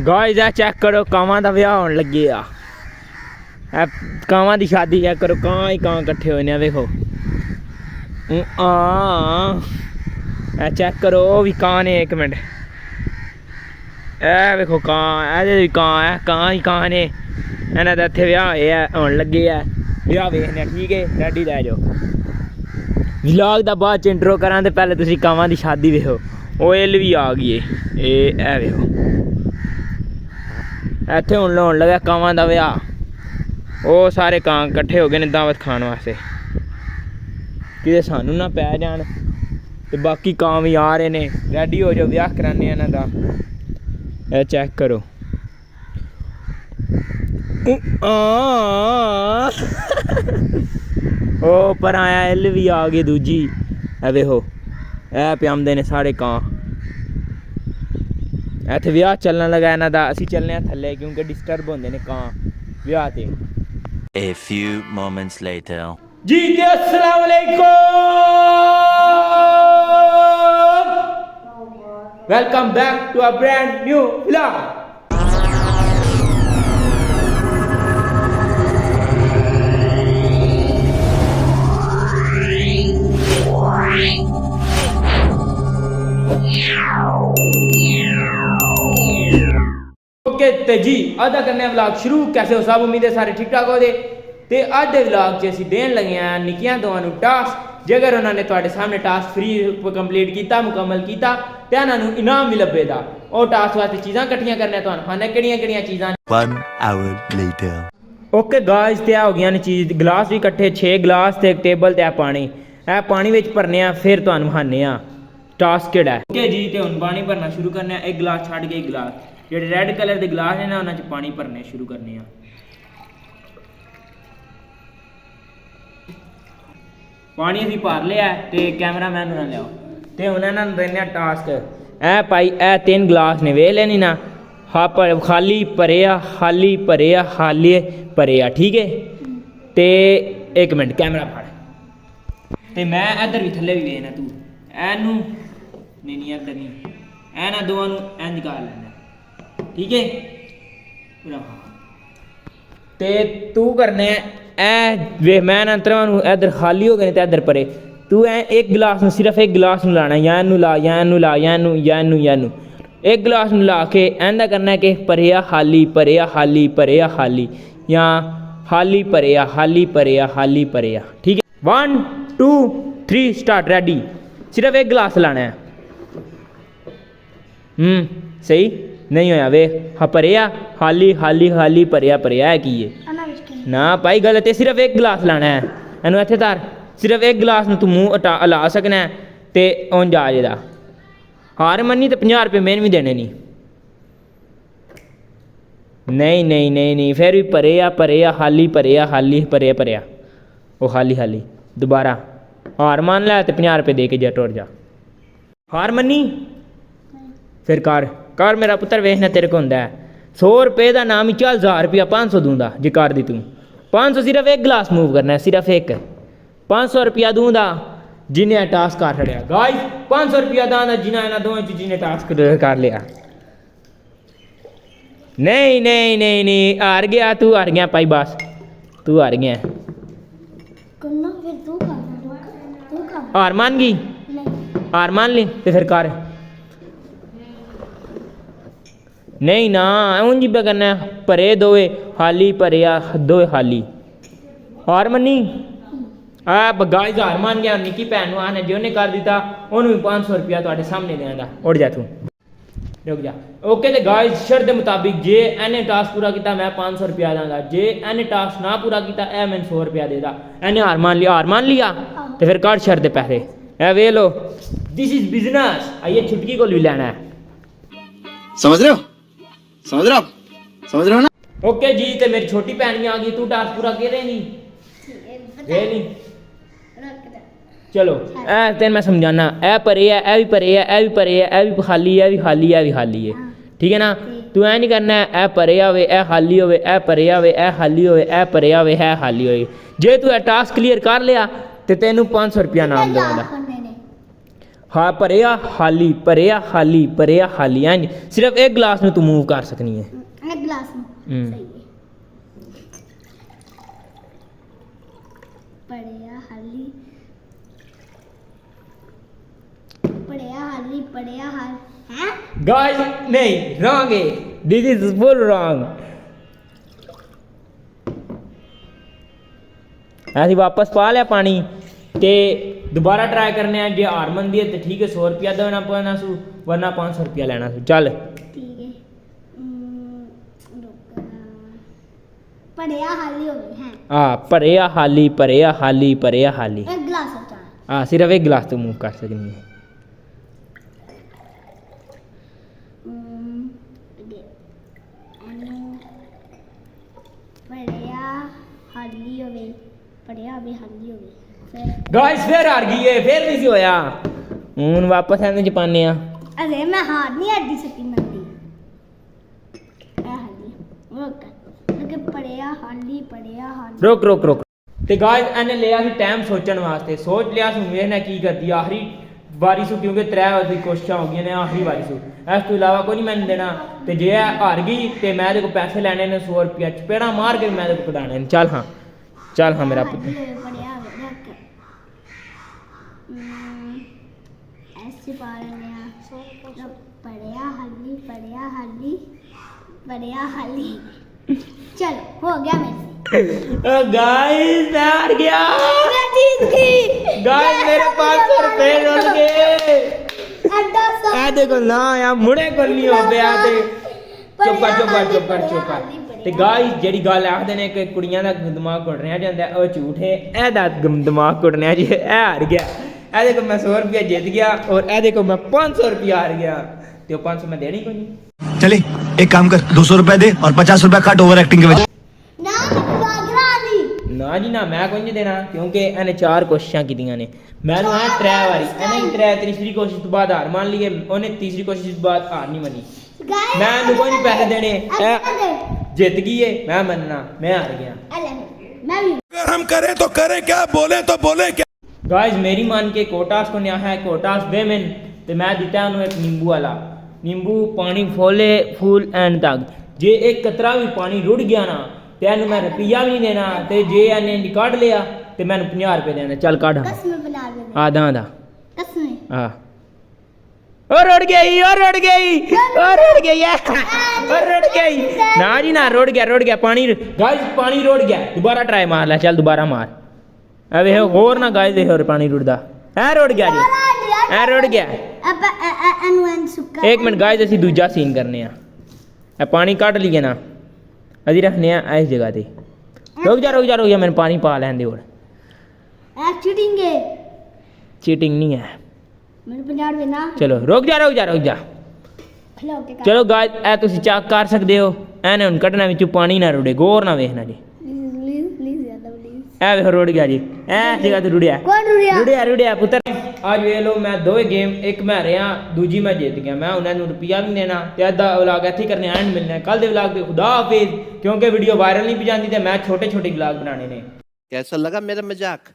Guys आ check करो कावां दा ब्याह होने लगे आ कावां दी शादी चेक करो कां ही कां इकट्ठे होए ने देखो आ चेक करो भी कां ने एक मिनट ए देखो कां ए भी कां है कां ही कां ने इन्हां दा इत्थे ब्याह होने लगे आ ब्याह वेखने ठीक है रेडी लै जाओ व्लॉग दा बाद च इंट्रो करां ते पहले तुसीं कावां दी शादी वेखो ओह इल भी आ गई ए वेखो इत्थे हुण होन लगा कावां दा ब्याह ओह सारे कां इकट्ठे हो गए ने दावत खान वास्ते किते सानू ना पै जान ते बाकी कां भी आ रहे ने रेडी हो जाओ ब्याह कराने इन्हां दा ए चेक करो ओ पर आया इल भी आ गई दूजी ए देखो ए प्यामदे ने सारे कां इत्थे ब्याह चलना लगा इन्हां दा असीं चलने थल्ले क्योंकि डिस्टर्ब होंदे ने कां ब्याह ते A few moments later. जी अस्सलाम वालेकुम welcome back to a brand new vlog okay ते जी अदा करने व्लॉग शुरू कैसे हो सब उम्मीद है सारे ठीक ठाक हो दे ते अज दे व्लॉग च असीं देन लगे हैं निक्कियां दोवां नूं टास्क जेकर उन्होंने तुहाडे सामने टास्क फ्री कंप्लीट किया मुकम्मल किया ते उन्हां नूं इनाम भी लभेगा ओह टास्क वास्ते चीज़ां इकट्ठियां करने तुहानूं खाने किहड़ियां चीज़ां 1 hour later. ओके गाइस ते हो गई ने चीज़ गिलास भी इकट्ठे 6 गिलास ते एक टेबल ते पानी विच भरने आ फिर तुहानूं खाने आ टास्क केड़ा है ओके जी ते हुण पानी भरना शुरू करने एक गिलास छड्ड के एक गिलास जेह्ड़े रेड कलर के गिलास ने ना उन्हां च पानी भरने शुरू करने आ पानी असीं भर लिया ते कैमरामैन नूं लियाओ ते हुण इन्हां नूं दिन्ने टास्क ए भाई ए 3 गिलास ने वेख लेनी ना खाली भरे खाली भरे ठीक है ते एक मिनट कैमरा फड़ ते मैं इधर भी थल्ले भी वेखना तू एनू नहीं इधर नहीं एना दोवां नूं इंज कर लेना ठीक है पूरा ते तू करने ए वे मैं ना त्रवां नूं इधर खाली हो गए ते इधर परे तू एक गिलास नूं सिर्फ एक गिलास नूं लाना या इनू ला या इनू ला या इनू या इनू या इनू एक गिलास नूं ला के ऐंदा करना कि भरिया खाली या खाली भरिया ठीक है 1 2 3 स्टार्ट रेडी सिर्फ एक गिलास लाना है सही नहीं होया वे हाँ भरिया खाली भरिया है की है ना भाई गलत है सिर्फ एक गिलास लाना है इनू इत्थे तार सिर्फ एक गिलास नूं तू मूँह ला सकना है ते उन जा जेदा हार मन्नी तो 50 रुपये मैंने भी देने नहीं फिर भी भरिया खाली वो खाली दोबारा हार मान लै तो 50 रुपये दे के जा टुर जा हार मन्नी फिर कर मेरा पुत्र वेखना तेरे को होंदा है 100 रुपये का नाम ही चल 1000 रुपया 500 दूंगा जे कर दी तू 500 सिर्फ एक गिलास मूव करना है सिर्फ एक 500 रुपया दूंगा जिन्हें टास्क कर छड़िया गाइस 500 रुपया दांदा जिन्हें इन्हां दोवें च जिन्हें टास्क कर लिया नहीं हार गया तू हार गया भाई बस तू हार गया हार मान गई हार मान ली तो फिर कर नहीं ना उन जी करना भरे दोवे खाली भरिया दोवे खाली हार मन्नी गाइस हार मान गया निक्की भैन नूं आने जो उन्हें कर दिता उन्होंने 500 रुपया तुहाडे सामने देना उड़ जा तू रुक जा ओके तो गाइस शर्त के मुताबिक जे इन्हें टास्क पूरा किया मैं 500 रुपया दूंगा जे इन्हें टास्क ना पूरा किया ए मैं 100 रुपया देगा इन्हें हार मान लिया तो फिर कर शर्त पैसे ए वे लो दिस इज बिजनेस आइए छुटकी को भी लेना है समझ रहे हो ना ओके जी तो मेरी छोटी भैन भी आ गई तू टास्क पूरा कर रही नहीं चलो ए तेन मैं समझाना ए भरे है ए भी भरे है ए भी भरे है ए भी खाली है ए भी खाली है ठीक है ना तू ऐ नहीं करना ए भरे होवे ए खाली होवे ए भरे होवे ए खाली होवे ए भरे होवे है खाली होवे जे तू टास्क क्लीयर कर लिया तो तेनू 500 रुपया नाम देवांगा ਹਾਂ ਭਰਿਆ ਖਾਲੀ ਭਰਿਆ ਖਾਲੀ ਭਰਿਆ ਖਾਲੀ ਇੰਜ ਸਿਰਫ ਇੱਕ ਗਲਾਸ ਨੂੰ ਤੂੰ ਮੂਵ ਕਰ ਸਕਣੀ ਹੈ एक गिलास में हम्म। सही है पढ़िया हाली पढ़िया हाल हैं गाइस नहीं रॉन्ग है दिस इज फुल रॉन्ग ਅਸੀਂ ਵਾਪਸ ਪਾ ਲਿਆ ਪਾਣੀ ਤੇ ਦੁਬਾਰਾ ਟਰਾਈ ਕਰਨੇ ਆ ਜੇ ਹਾਰ ਮੰਦੀ ਹੈ ਤੇ ਠੀਕ ਹੈ 100 ਰੁਪਿਆ ਦੇਣਾ ਪੈਣਾ ਸੂ ਵਰਨਾ 500 ਰੁਪਿਆ ਲੈਣਾ ਸੂ ਚੱਲ ठीक है पढ़िया हाली हो गई हैं ਆ ਭਰਿਆ ਹਾਲੀ ਭਰਿਆ ਹਾਲੀ ਭਰਿਆ ਹਾਲੀ एक गिलास होता है ਆ ਸਿਰਫ ਇੱਕ ਗਲਾਸ ਤੂੰ ਮੂਵ ਕਰ ਸਕਦੀ ਹੈ पढ़िया हाली हो गई पढ़िया भी हाली हो गई फिर ਗਾਇਸ ਫੇਰ ਹਾਰ ਗਈ ਏ ਫੇਰ ਨਹੀਂ ਸੀ ਹੋਇਆ ਹੁਣ ਵਾਪਸ ਇਹਦੇ ਚ ਪਾਣੇ ਆ अरे मैं हार नहीं हटी सकी मंदी हाली ओके पढ़िया हाली ਰੁਕ ਰੁਕ ਰੁਕ ਤੇ ਗਾਇਸ ਇਹਨੇ ਲਿਆ ਸੀ ਟਾਈਮ ਸੋਚਣ ਵਾਸਤੇ ਸੋਚ ਲਿਆ ਸੀ ਵੇਖਣਾ ਕੀ ਕਰਦੀ ਆਖਰੀ ਵਾਰੀ ਸੂ ਕਿਉਂਕਿ 3 ਵਾਰੀ ਕੋਸ਼ਿਸ਼ਾਂ ਹੋ ਗਈਆਂ ਨੇ ਆਖਰੀ ਵਾਰੀ ਸੂ ਇਸ ਤੋਂ ਇਲਾਵਾ ਕੋਈ ਨਹੀਂ ਮੈਨੂੰ ਦੇਣਾ ਤੇ ਜੇ ਇਹ ਹਾਰ ਗਈ ਤੇ ਮੈਂ ਇਹਦੇ ਕੋਲ ਪੈਸੇ ਲੈਣੇ ਨੇ 100 ਰੁਪਿਆ ਚਪੇੜਾ ਮਾਰ ਕੇ ਮੈਂ ਇਹਦੇ ਕੋਲ ਕਢਾਣੇ ਨੇ ਚੱਲ ਹਾਂ ਮੇਰਾ ਪੁੱਤ पढ़िया ऐसे पा रहे हैं पढ़िया हाली चलो हो गया मेरे से गाइस मैं हार गया मैं जीत गई गाइस मेरे 500 रुपए रुल गए अड्डा सा ਇਹ ਦੇਖੋ ਨਾ ਯਾ ਮੁੜੇ ਕੋਲ ਨਹੀਂ ਹੋ ਪਿਆ ਤੇ ਚੁੱਪ ਕਰ ਤੇ ਗਾਇਸ ਜਿਹੜੀ ਗੱਲ ਆਖਦੇ ਨੇ ਕਿ ਕੁੜੀਆਂ ਦਾ ਦਿਮਾਗ ਘੁੱਟਣਿਆ ਜਾਂਦਾ ਉਹ ਝੂਠ ਹੈ ਇਹਦਾ ਦਿਮਾਗ ਘੁੱਟਣਿਆ ਜੀ ਇਹ ਹਾਰ ਗਿਆ ਇਹ ਦੇਖੋ ਮੈਂ 100 ਰੁਪਏ ਜਿੱਤ ਗਿਆ ਔਰ ਇਹ ਦੇਖੋ ਮੈਂ 500 ਰੁਪਏ ਹਾਰ ਗਿਆ ਤੇ ਉਹ 500 ਮੈਂ ਦੇਣੀ ਕੋਈ ਨਹੀਂ चले एक काम कर 200 रुपए दे और 50 रुपए काट ओवर एक्टिंग के वजह ना बागरा दी ਨਾ ਜੀ ਨਾ ਮੈਂ ਕੋਈ ਨਹੀਂ ਦੇਣਾ ਕਿਉਂਕਿ ਇਹਨੇ 4 ਕੋਸ਼ਿਸ਼ਾਂ ਕੀਤੀਆਂ ਨੇ ਮੈਨੂੰ ਆ 3 ਵਾਰੀ ਇਹਨੇ ਹੀ ਤੀਸਰੀ ਕੋਸ਼ਿਸ਼ ਤੋਂ ਬਾਅਦ ਹਾਰ ਮੰਨ ਲਈ ਉਹਨੇ ਤੀਸਰੀ ਕੋਸ਼ਿਸ਼ ਤੋਂ ਬਾਅਦ ਹਾਰ ਨਹੀਂ ਮੰਨੀ ਮੈਂ ਇਹਨੂੰ ਕੋਈ ਨਹੀਂ ਪੈਸੇ ਦੇਣੇ ਇਹ ਜਿੱਤ ਗਈ ਏ ਮੈਂ ਮੰਨਣਾ ਮੈਂ ਹਾਰ ਗਿਆ मैं भी अगर हम करें तो करें क्या बोले तो बोले क्या गाइस मेरी मान के कोटास को न्या है कोटास वेमेन ਤੇ ਮੈਂ ਦਿੱਤਾ ਉਹਨੂੰ ਇੱਕ ਨਿੰਬੂ ਵਾਲਾ ਨਿੰਬੂ ਪਾਣੀ ਫੋਲੇ ਫੂਲ ਐਂਡ ਤੱਕ ਜੇ ਇੱਕ ਕਤਰਾ ਵੀ ਪਾਣੀ ਰੁੜ ਗਿਆ ਨਾ ਤੇ ਇਹਨੂੰ ਮੈਂ ਰੁਪਈਆ ਵੀ ਨਹੀਂ ਦੇਣਾ ਤੇ ਜੇ ਇਹਨੇ ਨਿਕਾੜ ਲਿਆ ਤੇ ਮੈਨੂੰ 50 ਰੁਪਏ ਦੇਣਾ ਚੱਲ ਕੱਢ कसम बना दे ਆਦਾਂ ਦਾ कसम ਹਾਂ और रुड़ गई ना जी ना रुड़ गया पानी गाइस पानी रुड़ गया दोबारा ट्राई मार ले चल दोबारा मार अब ये और ना गाइस देखो पानी रुड़दा है रुड़ गया जी है रुड़ गया अब एन सुक्का एक मिनट गाइस ਅਸੀਂ ਦੂਜਾ ਸੀਨ ਕਰਨੇ ਆ ਇਹ ਪਾਣੀ ਕੱਢ ਲਈਏ ਨਾ ਅਸੀਂ ਰੱਖਨੇ ਆ ਇਸ ਜਗ੍ਹਾ ਤੇ ਰੁਕ ਜਾ ਮੈਨੂੰ ਪਾਣੀ ਪਾ ਲੈਣ ਦੇ ਹੋਰ चीटिंग है चीटिंग नहीं है मेरे 50 रुपए ना चलो रुक जा खिलाओ के ਚਲੋ ਗਾਇਸ ਇਹ ਤੁਸੀਂ ਚੈੱਕ ਕਰ ਸਕਦੇ ਹੋ ਇਹਨੇ ਹੁਣ ਕੱਢਣਾ ਵਿੱਚੋਂ ਪਾਣੀ ਨਾ ਰੁੜੇ ਗੌਰ ਨਾਲ ਵੇਖਣਾ ਜੀ प्लीज ज्यादा प्लीज ਇਹ ਵੇਖ ਰੁੜ ਗਿਆ ਜੀ ਇਹ ਜਗ੍ਹਾ ਤੇ ਰੁੜਿਆ कौन रुड़िया ਰੁੜਿਆ ਪੁੱਤਰ ਅੱਜ ਵੇਖ ਲਓ ਮੈਂ ਦੋਵੇਂ ਗੇਮ ਇੱਕ ਮੈਂ ਹਾਰਿਆ ਦੂਜੀ ਮੈਂ ਜਿੱਤ ਗਿਆ ਮੈਂ ਉਹਨਾਂ ਨੂੰ ਰੁਪਿਆ ਵੀ ਨਹੀਂ ਦੇਣਾ ਤੇ ਅੱਧਾ ਵਲੌਗ ਇੱਥੇ ਕਰਨੇ ਐਂਡ ਮਿਲਣਾ ਕੱਲ ਦੇ ਵਲੌਗ ਤੇ ਖੁਦਾ ਹਾਫਿਜ਼ ਕਿਉਂਕਿ ਵੀਡੀਓ ਵਾਇਰਲ ਨਹੀਂ ਪਈ ਜਾਂਦੀ ਤੇ ਮੈਂ ਛੋਟੇ ਵਲੌਗ ਬਣਾਉਣੇ ਨੇ कैसा लगा मेरा मजाक